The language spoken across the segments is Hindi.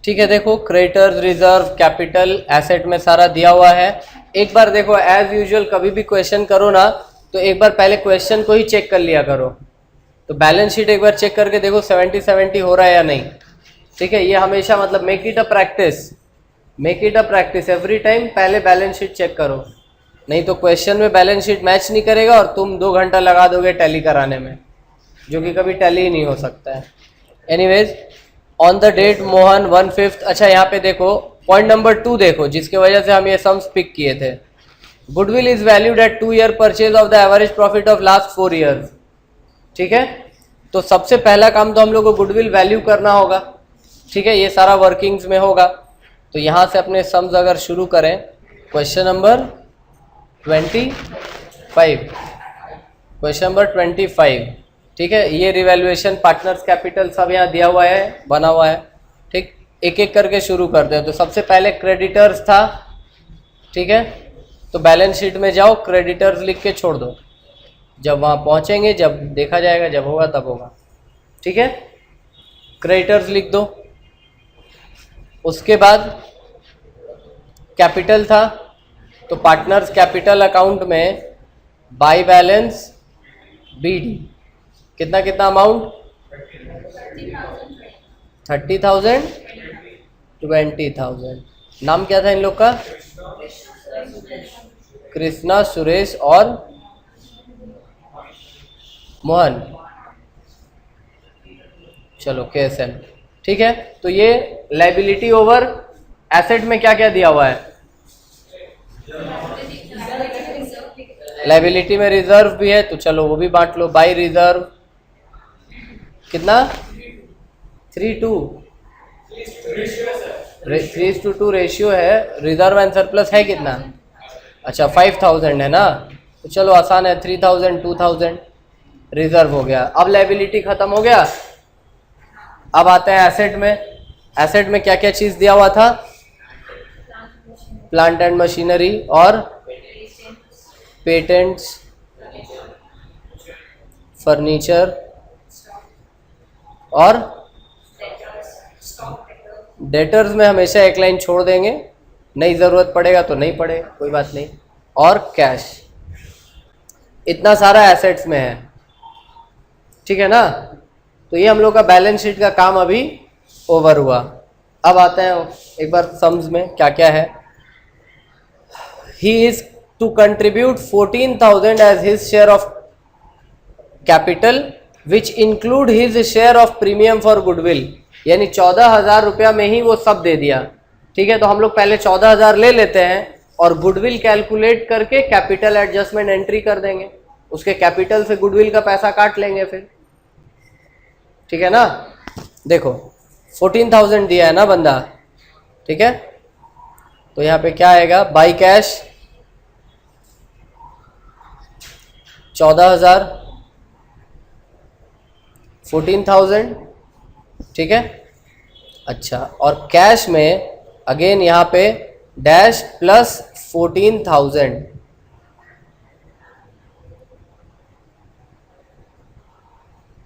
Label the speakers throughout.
Speaker 1: ठीक है, देखो क्रेडिटर्स, रिजर्व, कैपिटल, एसेट में सारा दिया हुआ है। एक बार देखो एज यूजुअल कभी भी क्वेश्चन करो ना तो एक बार पहले क्वेश्चन को ही चेक कर लिया करो। तो बैलेंस शीट एक बार चेक करके देखो 70-70 हो रहा है या नहीं। ठीक है, ये हमेशा मतलब make it a practice, make it a practice every time. पहले बैलेंस शीट चेक करो, नहीं तो क्वेश्चन में बैलेंस शीट मैच नहीं करेगा और तुम 2 घंटा लगा दोगे टैली कराने में, जो कि कभी टैली ही नहीं हो सकता है। Anyways, on the date Mohan 1/5। अच्छा यहाँ पे देखो पॉइंट नंबर 2 देखो, जिसके वजह से हम ये सम्स पिक किए थे। Goodwill is valued at 2 year purchase of the average profit of last 4 years. ठीक है, तो सबसे पहला काम तो हम लोग को गुडविल वैल्यू करना होगा। ठीक है, ये सारा वर्किंग्स में होगा। तो यहाँ से अपने सम्स अगर शुरू करें, क्वेश्चन नंबर 25, क्वेश्चन नंबर 25। ठीक है, ये रिवैल्यूएशन, पार्टनर्स कैपिटल सब यहाँ दिया हुआ है, बना हुआ है। ठीक, एक एक करके शुरू करते हैं। तो सबसे पहले क्रेडिटर्स था। ठीक है, तो बैलेंस शीट में जाओ, क्रेडिटर्स लिख के छोड़ दो। जब वहाँ पहुँचेंगे, जब देखा जाएगा, जब होगा तब होगा। ठीक है, क्रेडिटर्स लिख दो। उसके बाद कैपिटल था, तो पार्टनर्स कैपिटल अकाउंट में बाय बैलेंस BD कितना कितना अमाउंट 30,000 20,000। नाम क्या था इन लोग का? कृष्णा, सुरेश और मोहन। चलो KSN। ठीक है, तो ये लाइबिलिटी ओवर एसेट में क्या क्या दिया हुआ है? लाइबिलिटी में रिजर्व भी है, तो चलो वो भी बांट लो। बाई रिजर्व कितना 3:2 रेशियो है। रिजर्व एंड सरप्लस है कितना? अच्छा 5,000 है ना, तो चलो आसान है, 3,000 2,000 रिजर्व हो गया। अब लाइबिलिटी खत्म हो गया। अब आता है एसेट में। एसेट में क्या क्या चीज दिया हुआ था? प्लांट एंड मशीनरी और पेटेंट्स, फर्नीचर और डेटर्स में हमेशा एक लाइन छोड़ देंगे, नहीं ज़रूरत पड़ेगा तो नहीं पड़ेगा, कोई बात नहीं। और कैश, इतना सारा एसेट्स में है। ठीक है ना, तो ये हम लोग का बैलेंस शीट का काम अभी ओवर हुआ। अब आते हैं एक बार सम्स में क्या क्या है। He is to contribute 14,000 as his share of capital which include his share of premium for goodwill, यानी 14,000 रुपया में ही वो सब दे दिया। ठीक है, तो हम लोग पहले 14,000 ले लेते हैं और गुडविल कैलकुलेट करके कैपिटल एडजस्टमेंट एंट्री कर देंगे, उसके कैपिटल से गुडविल का पैसा काट लेंगे फिर। ठीक है ना, देखो 14,000 दिया है ना बंदा। ठीक है, तो यहाँ पे क्या आएगा? By cash 14,000, 14,000। ठीक है, अच्छा, और कैश में अगेन यहाँ पे डैश प्लस 14,000।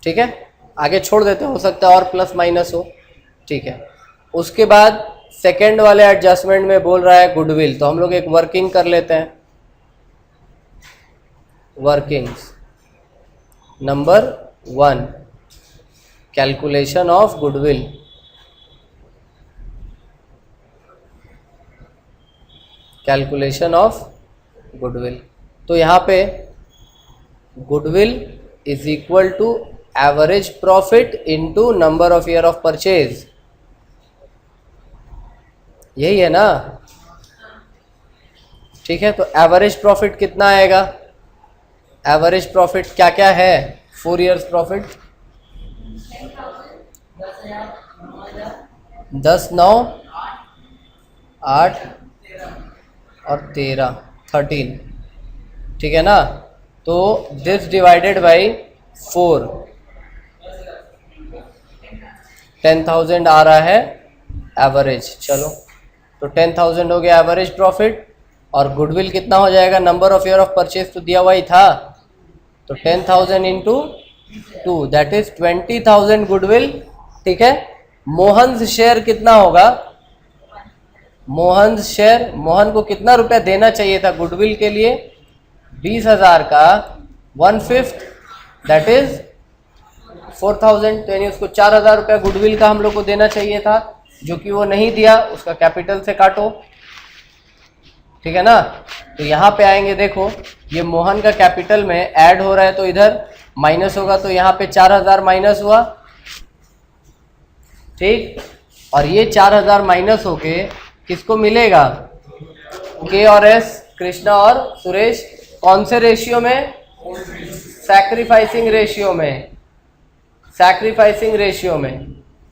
Speaker 1: ठीक है, आगे छोड़ देते, हो सकता है और प्लस माइनस हो। ठीक है, उसके बाद सेकेंड वाले एडजस्टमेंट में बोल रहा है गुडविल, तो हम लोग एक वर्किंग कर लेते हैं। Workings number 1, calculation of goodwill. Calculation of goodwill, तो यहाँ पे goodwill is equal to average profit into number of year of purchase. यही है ना? ठीक है, तो एवरेज प्रॉफिट कितना आएगा? एवरेज प्रॉफिट क्या क्या है? 4 ईयर्स प्रॉफिट 10, 9, 8 और 13। ठीक है ना, तो दिस डिवाइडेड बाई 4, 10,000 आ रहा है एवरेज। चलो, तो 10,000 हो गया एवरेज प्रॉफिट। और गुडविल कितना हो जाएगा? Number of year of purchase तो दिया हुआ ही था, तो 10,000 इंटू 2 दैट इज 20,000 गुडविल। ठीक है, मोहन शेयर कितना होगा? मोहन शेयर, मोहन को कितना रुपया देना चाहिए था गुडविल के लिए? 20,000 का 1/5 दैट इज 4,000। तो यानी उसको 4,000 रुपया गुडविल का हम लोग को देना चाहिए था, जो कि वो नहीं दिया, उसका कैपिटल से काटो, ठीक है ना। तो यहाँ पे आएंगे, देखो ये मोहन का कैपिटल में ऐड हो रहा है तो इधर माइनस होगा, तो यहाँ पे 4,000 माइनस हुआ, ठीक। और ये 4,000 माइनस होके किसको मिलेगा? के और एस, कृष्णा और सुरेश। कौन से रेशियो में? सैक्रिफाइसिंग रेशियो में। सैक्रिफाइसिंग रेशियो में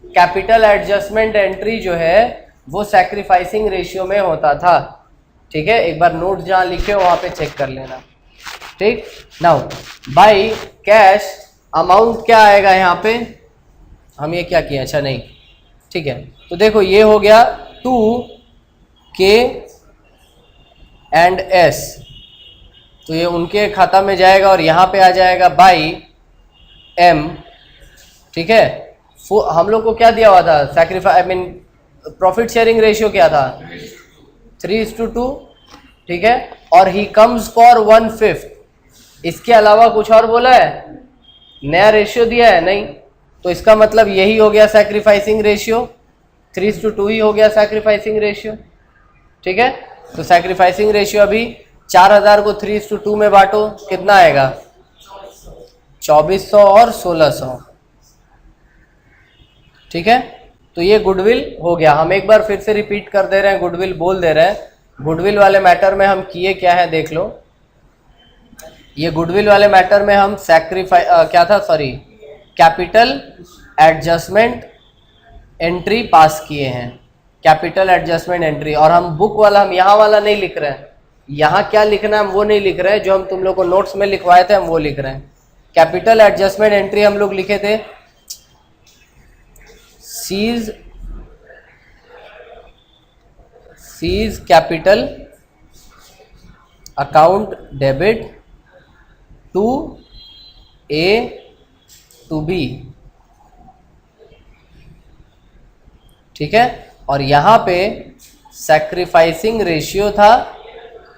Speaker 1: कैपिटल एडजस्टमेंट एंट्री जो है वो सैक्रिफाइसिंग रेशियो में होता था, ठीक है। एक बार नोट जहाँ लिखे हो वहाँ पे चेक कर लेना, ठीक। नाउ बाय कैश अमाउंट क्या आएगा यहाँ पे? हम ये क्या किए? अच्छा नहीं, ठीक है। तो देखो ये हो गया 2K एंड S, तो ये उनके खाता में जाएगा और यहाँ पे आ जाएगा बाई M, ठीक है। हम लोग को क्या दिया हुआ था? Sacrifice I mean profit sharing ratio क्या था? 3:2, ठीक है। और ही कम्स फॉर 1/5। इसके अलावा कुछ और बोला है? नया रेशियो दिया है? नहीं। तो इसका मतलब यही हो गया सैक्रिफाइसिंग रेशियो, 3:2 ही हो गया सैक्रिफाइसिंग रेशियो, ठीक है। तो सैक्रिफाइसिंग रेशियो अभी 4,000 को 3:2 में बांटो, कितना आएगा? 2400 और 1600, ठीक है। तो ये गुडविल हो गया। हम एक बार फिर से रिपीट कर दे रहे हैं, गुडविल बोल दे रहे हैं। गुडविल वाले मैटर में हम किए क्या है देख लो। ये गुडविल वाले मैटर में हम क्या था, सॉरी, कैपिटल एडजस्टमेंट एंट्री पास किए हैं, कैपिटल एडजस्टमेंट एंट्री। और हम बुक वाला, हम यहाँ वाला नहीं लिख रहे हैं, यहाँ क्या लिखना है हम वो नहीं लिख रहे हैं, जो हम तुम लोग को नोट्स में लिखवाए थे हम वो लिख रहे हैं। कैपिटल एडजस्टमेंट एंट्री हम लोग लिखे थे, cease capital account debit to A to B, ठीक है। और यहाँ पे सैक्रिफाइसिंग रेशियो था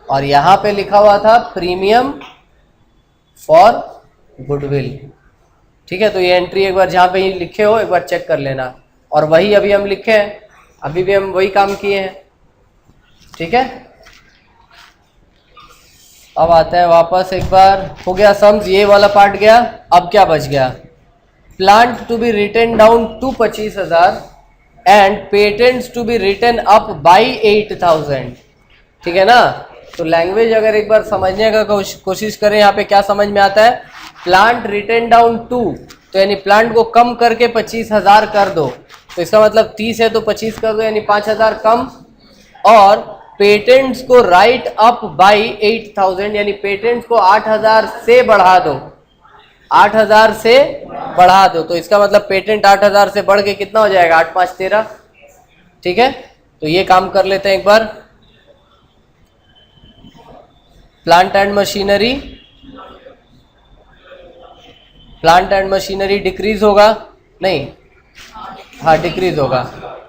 Speaker 1: और यहाँ पे लिखा हुआ था प्रीमियम फॉर गुडविल, ठीक है। तो ये एंट्री एक बार जहाँ पे ही लिखे हो एक बार चेक कर लेना। और वही अभी हम लिखे हैं, अभी भी हम वही काम किए हैं, ठीक है। अब आते हैं वापस एक बार, हो गया सम्स, ये वाला पार्ट गया। अब क्या बच गया? Plant to be written down to 25,000 and patents to be written up by 8,000, ठीक है ना। तो लैंग्वेज अगर एक बार समझने का कोशिश करें, यहाँ पे क्या समझ में आता है? प्लांट रिटन डाउन टू, तो यानी प्लांट को कम करके 25,000 कर दो, तो इसका मतलब 30 है तो 25 कर दो, यानी 5,000 कम। और पेटेंट्स को राइट अप बाई 8,000, यानी पेटेंट्स को 8,000 से बढ़ा दो, 8,000 से बढ़ा दो। तो इसका मतलब पेटेंट 8,000 से बढ़ के कितना हो जाएगा? 8 5 13, ठीक है। तो ये काम कर लेते हैं एक बार। Plant and machinery, plant and machinery decrease होगा, नहीं, हाँ डिक्रीज होगा।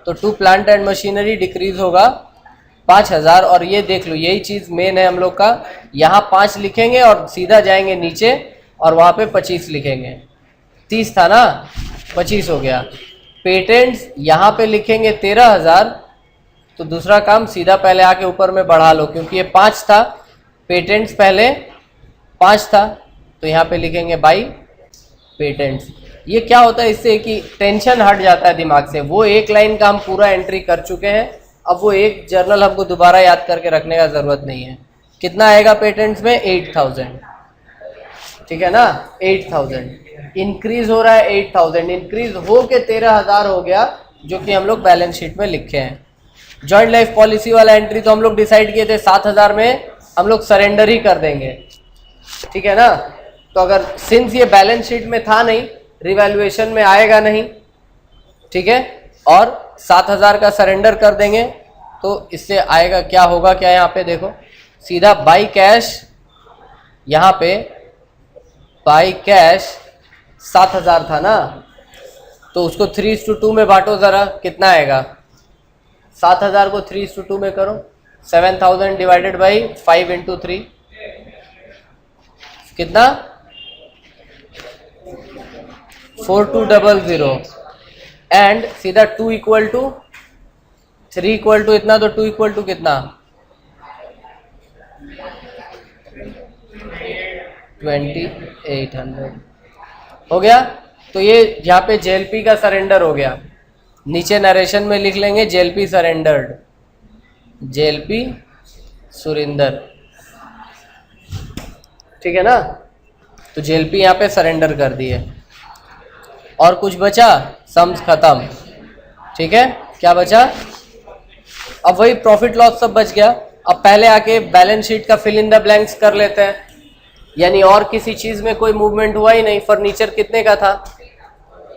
Speaker 1: तो to plant and machinery decrease होगा 5,000। और ये देख लो, यही चीज मेन है हम लोग का। यहाँ 5 लिखेंगे और सीधा जाएंगे नीचे और वहाँ पे 25 लिखेंगे। 30 था ना, 25 हो गया। पेटेंट्स यहाँ पे लिखेंगे 13,000, तो दूसरा काम सीधा पहले आके ऊपर में बढ़ा लो, क्योंकि ये 5 था, पेटेंट्स पहले 5 था, तो यहाँ पे लिखेंगे बाई पेटेंट्स। ये क्या होता है इससे कि टेंशन हट जाता है दिमाग से। वो एक लाइन का हम पूरा एंट्री कर चुके हैं, अब वो एक जर्नल हमको दोबारा याद करके रखने का ज़रूरत नहीं है। कितना आएगा पेटेंट्स में? 8,000, ठीक है ना। 8,000 इंक्रीज हो रहा है, 8,000 इंक्रीज हो के 13,000 हो गया, जो कि हम लोग बैलेंस शीट में लिखे हैं। जॉइंट लाइफ पॉलिसी वाला एंट्री तो हम लोग डिसाइड किए थे 7,000 में हम लोग सरेंडर ही कर देंगे, ठीक है ना। तो अगर सिंस ये बैलेंस शीट में था नहीं, रिवैल्यूएशन में आएगा नहीं, ठीक है, और 7,000 का सरेंडर कर देंगे, तो इससे आएगा क्या होगा, क्या यहाँ पे देखो सीधा बाई कैश, यहाँ पे बाई कैश 7,000 था ना, तो उसको 3:2 में बांटो ज़रा, कितना आएगा? 7,000 को 3:2 में करो, 7,000 डिवाइडेड बाई 5 इंटू 3, कितना? 4200 एंड सीधा 2 इक्वल टू 3 इक्वल टू इतना, तो 2 इक्वल टू कितना? 2800 हो गया। तो ये यहाँ पे जेएलपी का सरेंडर हो गया, नीचे नरेशन में लिख लेंगे जेएलपी सरेंडर्ड, जेएलपी सुरिंदर, ठीक है ना। तो जेएलपी यहाँ पे सरेंडर कर दिए। और कुछ बचा? सम्स खत्म, ठीक है। क्या बचा? अब वही प्रॉफिट लॉस सब बच गया। अब पहले आके बैलेंस शीट का फिल इन द ब्लैंक्स कर लेते हैं, यानी और किसी चीज में कोई मूवमेंट हुआ ही नहीं। फर्नीचर कितने का था?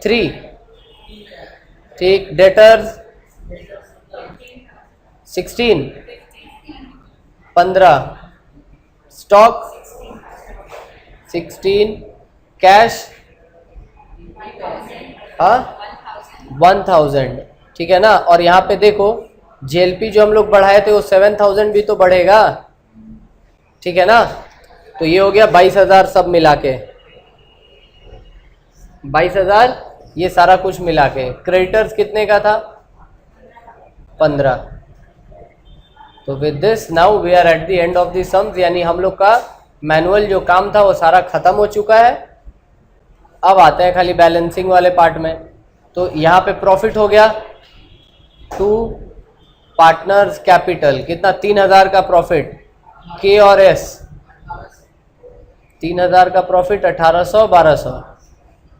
Speaker 1: 3, ठीक। डेटर्स 16, 15, स्टॉक 16, कैश 1000, ठीक है ना। और यहाँ पे देखो जेएलपी जो हम लोग बढ़ाए थे वो 7000 भी तो बढ़ेगा, ठीक है ना। तो ये हो गया 22,000 सब मिला के, 22,000 ये सारा कुछ मिला के। क्रेडिटर्स कितने का था? 15। तो with this now we are at the end of the sums, यानी हम लोग का मैनुअल जो काम था वो सारा खत्म हो चुका है। अब आते हैं खाली बैलेंसिंग वाले पार्ट में। तो यहाँ पे प्रॉफिट हो गया टू पार्टनर्स कैपिटल, कितना? 3,000 का प्रॉफिट। के और एस 3,000 का प्रॉफिट, 1800, 1200,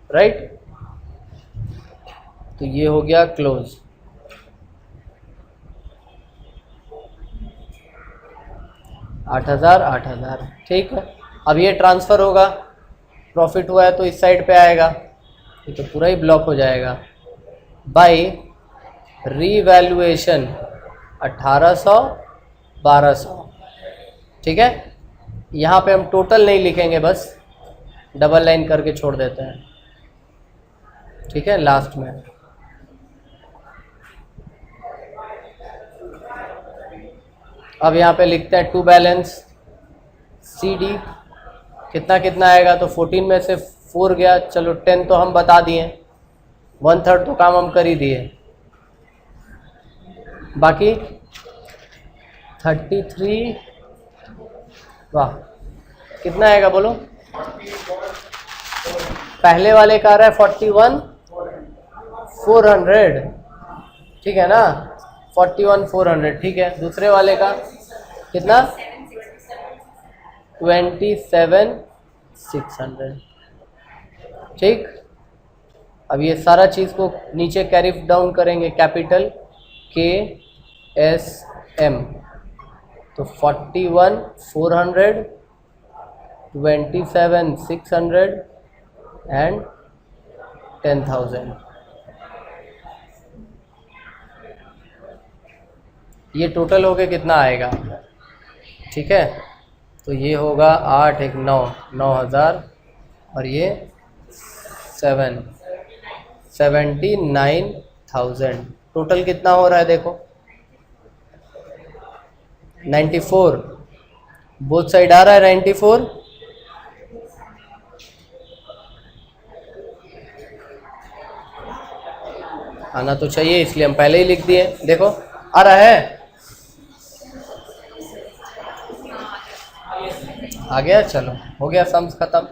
Speaker 1: राइट। तो ये हो गया क्लोज। आठ हजार, ठीक है। अब ये ट्रांसफर होगा, प्रॉफिट हुआ है तो इस साइड पे आएगा, ये तो पूरा ही ब्लॉक हो जाएगा। बाय रीवैल्यूएशन 1800, 1200, ठीक है। यहाँ पे हम टोटल नहीं लिखेंगे, बस डबल लाइन करके छोड़ देते हैं, ठीक है, लास्ट में। अब यहाँ पे लिखते हैं टू बैलेंस सी डी, कितना कितना आएगा? तो 14 में से 4 गया, चलो 10 तो हम बता दिए, 1/3 तो काम हम कर ही दिए, बाकी 33, वाह कितना आएगा बोलो? पहले वाले का आ रहा है 41,400, ठीक है ना, 41,400, ठीक है। दूसरे वाले का कितना? 27,600, ठीक। अब ये सारा चीज़ को नीचे कैरी डाउन करेंगे, कैपिटल के एस एम, तो 41,400, 27,600 एंड 10,000। ये टोटल हो के कितना आएगा? ठीक है, तो ये होगा 8 1 9 9,000 और ये 79,000। टोटल कितना हो रहा है देखो? 94, बोथ साइड आ रहा है 94। आना तो चाहिए, इसलिए हम पहले ही लिख दिए। देखो आ रहा है, आ गया, चलो हो गया, सम्स खत्म।